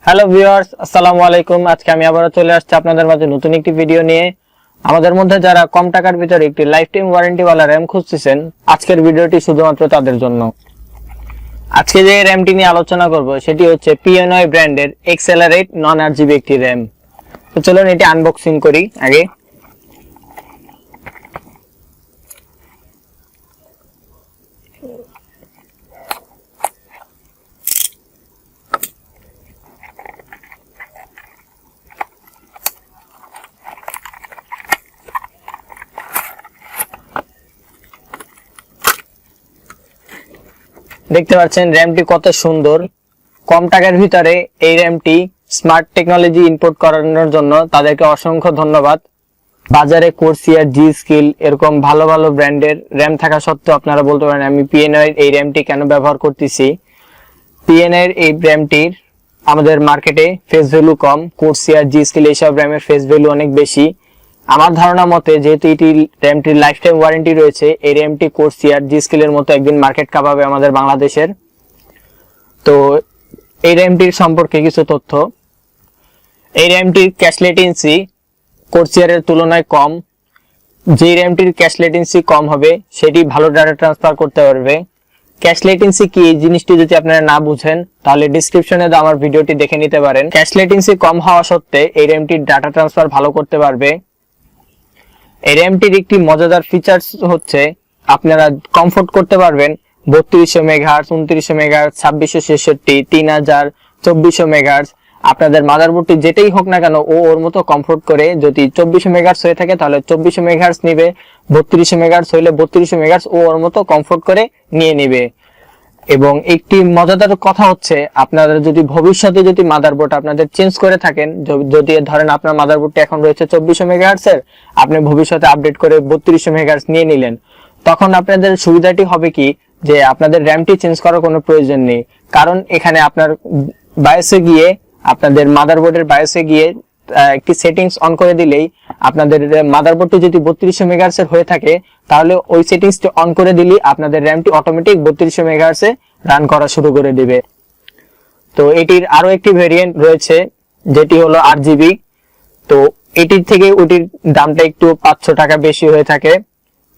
Hello viewers, আসসালামু আলাইকুম। আজকে আমি আবারো চলে আসছি আপনাদের মাঝে নতুন একটি ভিডিও নিয়ে। আমাদের মধ্যে যারা কম টাকার ভিতরে একটি লাইফ টাইম ওয়ারেন্টি ওয়ালা র‍্যাম খুঁজতেছেন, আজকের ভিডিওটি শুধুমাত্র তাদের জন্য। আজকে যে র‍্যামটি নিয়ে আলোচনা করব সেটি হচ্ছে PNY ব্র্যান্ডের XLR8 8GB একটি র‍্যাম। তো চলুন এটি আনবক্সিং করি আগে। দেখতে পাচ্ছেন র‍্যামটি কত সুন্দর। কম টাকার ভিতরে এই র‍্যামটি স্মার্ট টেকনোলজি ইনপুট করানোর জন্য তাদেরকে অসংখ্য ধন্যবাদ। বাজারে কোর্সিয়ার, জি স্কিল এরকম ভালো ভালো ব্র্যান্ডের র‍্যাম থাকা সত্ত্বেও আপনারা বলতে পারেন আমি PNY এই র‍্যামটি কেন ব্যবহার করতেছি। PNY এই র‍্যামটির আমাদের মার্কেটে ফেস ভ্যালু কম, কোর্সিয়ার, জি স্কিল এইসব র‍্যামের ফেস ভ্যালু অনেক বেশি। আমার ধারণা মতে যেহেতু এটি র‍্যামটির লাইফ টাইম ওয়ারেন্টি রয়েছে, এই র‍্যামটি কোর্সিয়ার, জি স্কিলের মতো একদিন মার্কেট কাঁপাবে আমাদের বাংলাদেশের। তো এই র‍্যামটির সম্পর্কে কিছু তথ্য। এই র‍্যামটির ক্যাশ লেটেন্সি কোর্সিয়ারের তুলনায় কম। যে র‍্যামটির ক্যাশ লেটেন্সি কম হবে সেটি ভালো ডাটা ট্রান্সফার করতে পারবে। ক্যাশ লেটেন্সি কি এই জিনিসটি যদি আপনারা না বুঝেন তাহলে ডেসক্রিপশনে আমার ভিডিওটি দেখে নিতে পারেন। ক্যাশ লেটেন্সি কম হওয়া সত্ত্বে এই র‍্যামটির ডাটা ট্রান্সফার ভালো করতে পারবে। এই র‍্যামটির একটি মজাদার ফিচার্স হচ্ছে আপনারা কমফোর্ট করতে পারবেন 3200 মেগাহার্টজ, 2900 মেগাহার্টজ, 2666, 3000, 2400 মেগাহার্টজ। আপনাদের মাদারবোর্ডটি যেটাই হোক না কেন ওর মতো কমফোর্ট করে, যদি 2400 মেগাহার্টজ হয়ে থাকে তাহলে 2400 মেগাহার্টজ নিবে, 3200 মেগাহার্টজ হইলে 3200 মেগাহার্টজ ওর মতো কমফোর্ট করে নিয়ে নিবে। এবং একটি মজাদার কথা হচ্ছে আপনারা যদি ভবিষ্যতে যদি মাদারবোর্ড আপনাদের চেঞ্জ করে থাকেন, যদি ধরেন আপনার মাদারবোর্ডটি এখন রয়েছে 2400 মেগাহার্টজের, আপনি ভবিষ্যতে আপডেট করে 3200 মেগাহার্টজ নিয়ে নিলেন, তখন আপনাদের সুবিধাটি হবে কি যে আপনাদের র‍্যামটি চেঞ্জ করার কোনো প্রয়োজন নেই। কারণ এখানে আপনার বায়োসে গিয়ে, আপনাদের মাদারবোর্ডের বায়োসে গিয়ে একটি সেটিংস অন করে দিলেই আপনাদের মাদারবোর্ডটি যদি 3200 মেগাহার্টজের হয়ে থাকে তাহলে ওই সেটিংসটি অন করে দিলেই আপনাদের র‍্যামটি অটোমেটিক 3200 মেগাহার্টজে রান করা শুরু করে দিবে। তো এটির আরো একটি ভেরিয়েন্ট রয়েছে যেটি হলো 8GB। তো এটির থেকে ওটির দামটা একটু 500 টাকা বেশি হয়ে থাকে।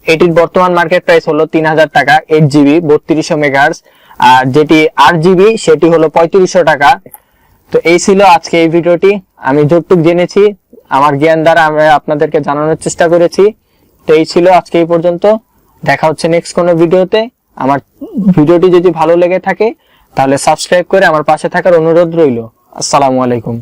এটির বর্তমান মার্কেট প্রাইস হলো 3000 টাকা 8GB 3200 মেগাহার্টজ, আর যেটি 8GB সেটি হলো 3500 টাকা। তো এই ছিল আজকে এই ভিডিওটি। আমি যতটুকু জেনেছি আমার জ্ঞান দ্বারা আমি আপনাদেরকে জানানোর চেষ্টা করেছি। তো এই ছিল আজকে এই পর্যন্ত। দেখা হচ্ছে নেক্সট কোনো ভিডিওতে। আমার ভিডিওটি যদি ভালো লেগে থাকে তাহলে সাবস্ক্রাইব করে আমার পাশে থাকার অনুরোধ রইল। আসসালামু আলাইকুম।